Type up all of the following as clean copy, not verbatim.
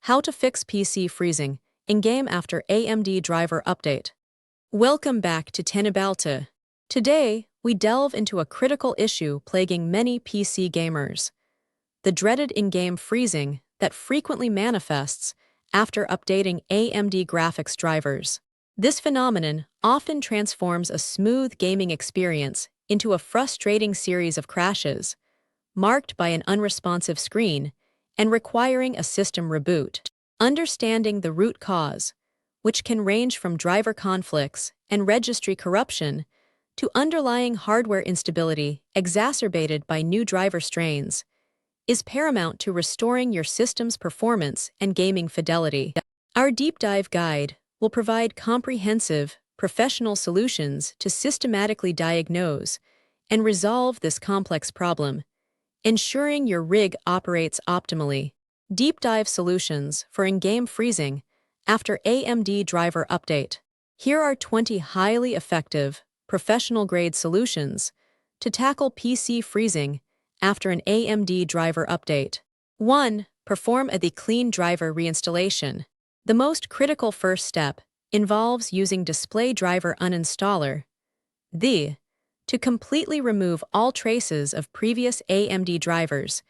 How to fix PC freezing in-game after AMD driver update. Welcome back to Tenabalta. Today, we delve into a critical issue plaguing many PC gamers: the dreaded in-game freezing that frequently manifests after updating AMD graphics drivers. This phenomenon often transforms a smooth gaming experience into a frustrating series of crashes, marked by an unresponsive screen and requiring a system reboot. Understanding the root cause, which can range from driver conflicts and registry corruption to underlying hardware instability exacerbated by new driver strains, is paramount to restoring your system's performance and gaming fidelity. Our deep dive guide will provide comprehensive, professional solutions to systematically diagnose and resolve this complex problem, ensuring your rig operates optimally. Deep dive solutions for in-game freezing after AMD driver update. Here are 20 highly effective, professional-grade solutions to tackle PC freezing after an AMD driver update. 1. Perform a clean driver reinstallation. The most critical first step involves using Display Driver Uninstaller, to completely remove all traces of previous AMD drivers,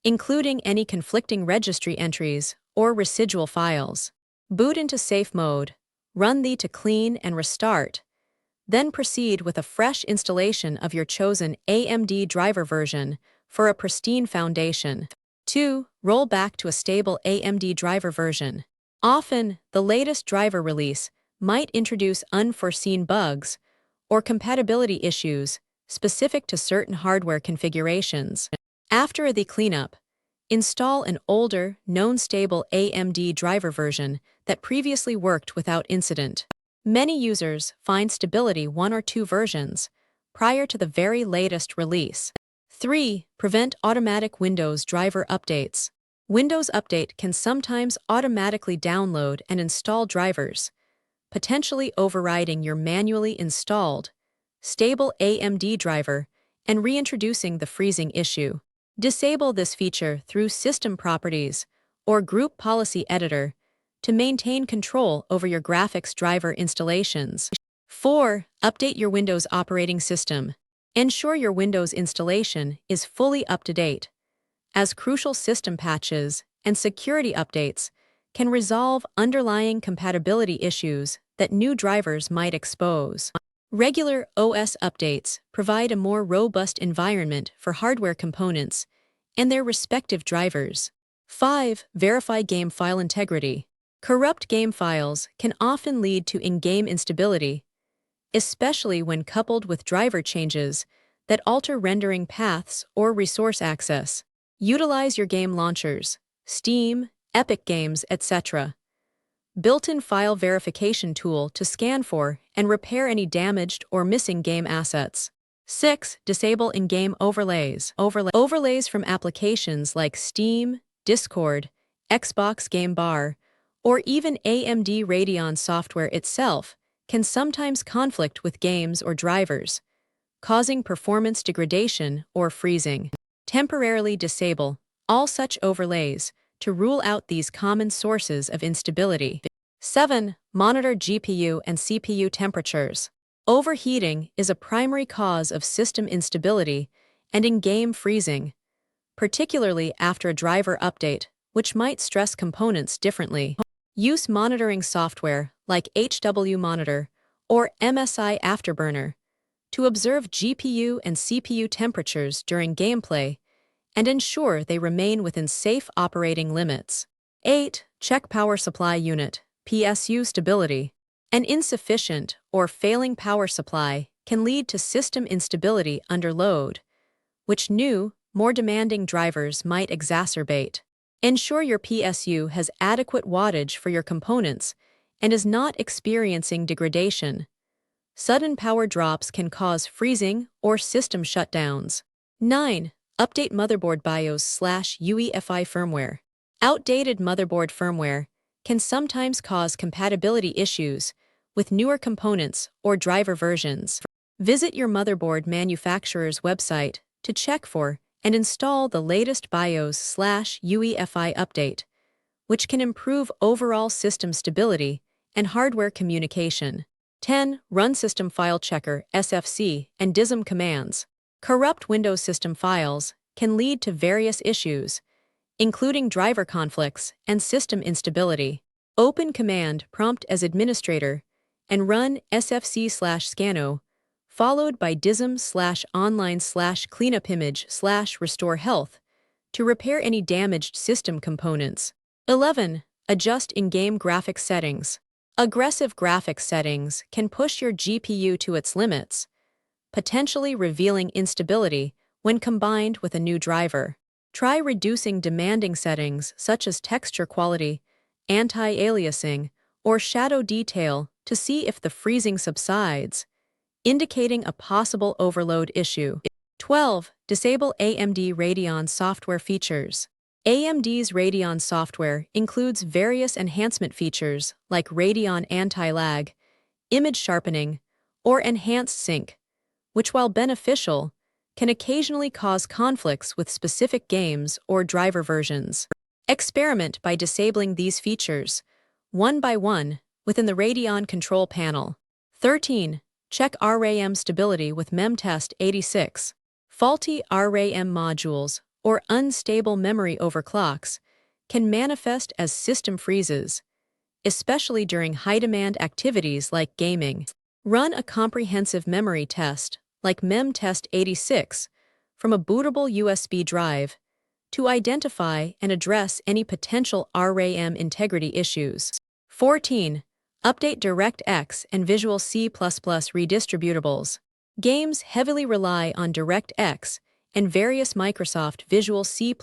including any conflicting registry entries or residual files. Boot into safe mode, run to clean and restart, then proceed with a fresh installation of your chosen AMD driver version for a pristine foundation. 2. Roll back to a stable AMD driver version. Often, the latest driver release might introduce unforeseen bugs or compatibility issues specific to certain hardware configurations. After the cleanup, install an older, known stable AMD driver version that previously worked without incident. Many users find stability 1 or 2 versions prior to the very latest release. 3. Prevent automatic Windows driver updates. Windows Update can sometimes automatically download and install drivers, potentially overriding your manually installed, stable AMD driver and reintroducing the freezing issue. Disable this feature through System Properties or Group Policy Editor to maintain control over your graphics driver installations. 4. Update your Windows operating system. Ensure your Windows installation is fully up to date, as crucial system patches and security updates can resolve underlying compatibility issues that new drivers might expose. Regular OS updates provide a more robust environment for hardware components and their respective drivers. 5. Verify game file integrity. Corrupt game files can often lead to in-game instability, especially when coupled with driver changes that alter rendering paths or resource access. Utilize your game launchers, Steam, Epic Games, etc. built-in file verification tool to scan for and repair any damaged or missing game assets. 6. Disable in-game overlays. Overlays from applications like Steam, Discord, Xbox Game Bar, or even AMD Radeon software itself can sometimes conflict with games or drivers, causing performance degradation or freezing. Temporarily disable all such overlays to rule out these common sources of instability. 7. Monitor GPU and CPU temperatures. Overheating is a primary cause of system instability and in-game freezing, particularly after a driver update, which might stress components differently. Use monitoring software like HW Monitor or MSI Afterburner to observe GPU and CPU temperatures during gameplay and ensure they remain within safe operating limits. 8. Check power supply unit, PSU stability. An insufficient or failing power supply can lead to system instability under load, which new, more demanding drivers might exacerbate. Ensure your PSU has adequate wattage for your components and is not experiencing degradation. Sudden power drops can cause freezing or system shutdowns. 9. Update motherboard BIOS/UEFI firmware. Outdated motherboard firmware can sometimes cause compatibility issues with newer components or driver versions. Visit your motherboard manufacturer's website to check for and install the latest BIOS/UEFI update, which can improve overall system stability and hardware communication. 10. Run System File Checker (SFC) and DISM commands. Corrupt Windows system files can lead to various issues, including driver conflicts and system instability. Open command prompt as administrator and run sfc/scano, followed by dism/online/cleanupimage/restore health to repair any damaged system components. 11. Adjust in-game graphics settings. Aggressive graphics settings can push your GPU to its limits, potentially revealing instability when combined with a new driver. Try reducing demanding settings such as texture quality, anti-aliasing, or shadow detail to see if the freezing subsides, indicating a possible overload issue. 12. Disable AMD Radeon software features. AMD's Radeon software includes various enhancement features like Radeon anti-lag, image sharpening, or enhanced sync, which, while beneficial, can occasionally cause conflicts with specific games or driver versions. Experiment by disabling these features, one by one, within the Radeon control panel. 13. Check RAM stability with memtest86. Faulty RAM modules or unstable memory overclocks can manifest as system freezes, especially during high-demand activities like gaming. Run a comprehensive memory test like memtest86 from a bootable USB drive to identify and address any potential RAM integrity issues. 14. Update DirectX and Visual C++ redistributables. Games heavily rely on DirectX and various Microsoft Visual C++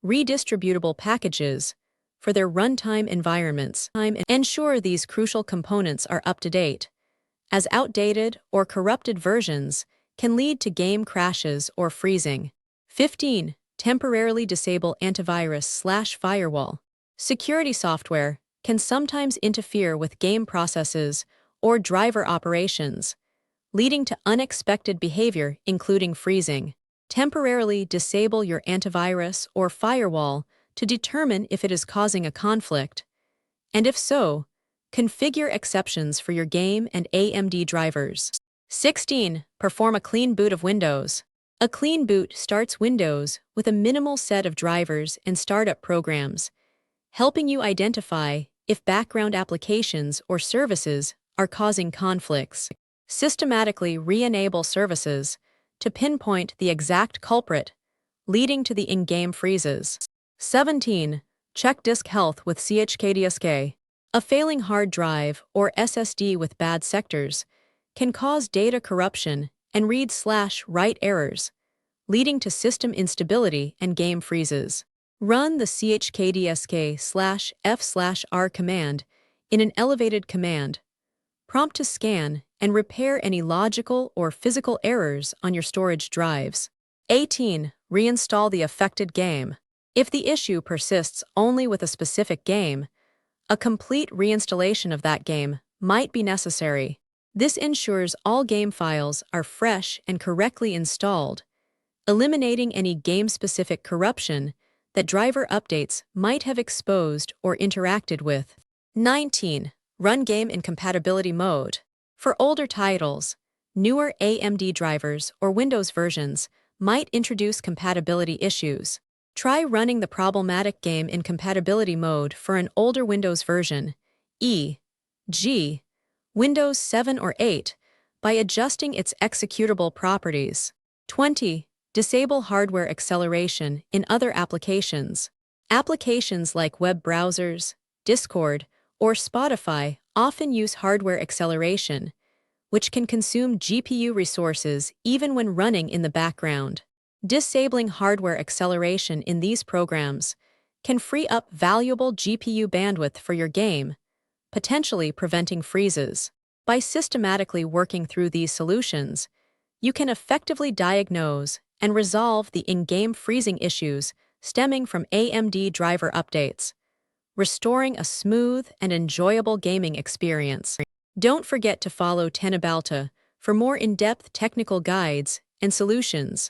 redistributable packages for their runtime environments. Ensure these crucial components are up to date, as outdated or corrupted versions can lead to game crashes or freezing. 15. Temporarily disable antivirus/firewall. Security software can sometimes interfere with game processes or driver operations, leading to unexpected behavior, including freezing. Temporarily disable your antivirus or firewall to determine if it is causing a conflict, and if so, configure exceptions for your game and AMD drivers. 16. Perform a clean boot of Windows. A clean boot starts Windows with a minimal set of drivers and startup programs, helping you identify if background applications or services are causing conflicts. Systematically re-enable services to pinpoint the exact culprit, leading to the in-game freezes. 17. Check disk health with chkdisk. A failing hard drive or SSD with bad sectors can cause data corruption and read/write errors, leading to system instability and game freezes. Run the chkdisk/f/r command in an elevated command prompt to scan and repair any logical or physical errors on your storage drives. 18. Reinstall the affected game. If the issue persists only with a specific game, a complete reinstallation of that game might be necessary. This ensures all game files are fresh and correctly installed, eliminating any game-specific corruption that driver updates might have exposed or interacted with. 19. Run game in compatibility mode. For older titles, newer AMD drivers or Windows versions might introduce compatibility issues. Try running the problematic game in compatibility mode for an older Windows version, e.g., Windows 7 or 8, by adjusting its executable properties. 20. Disable hardware acceleration in other applications. Applications like web browsers, Discord, or Spotify often use hardware acceleration, which can consume GPU resources even when running in the background. Disabling hardware acceleration in these programs can free up valuable GPU bandwidth for your game, potentially preventing freezes. By systematically working through these solutions, you can effectively diagnose and resolve the in-game freezing issues stemming from AMD driver updates, restoring a smooth and enjoyable gaming experience. Don't forget to follow Tenabalta for more in-depth technical guides and solutions.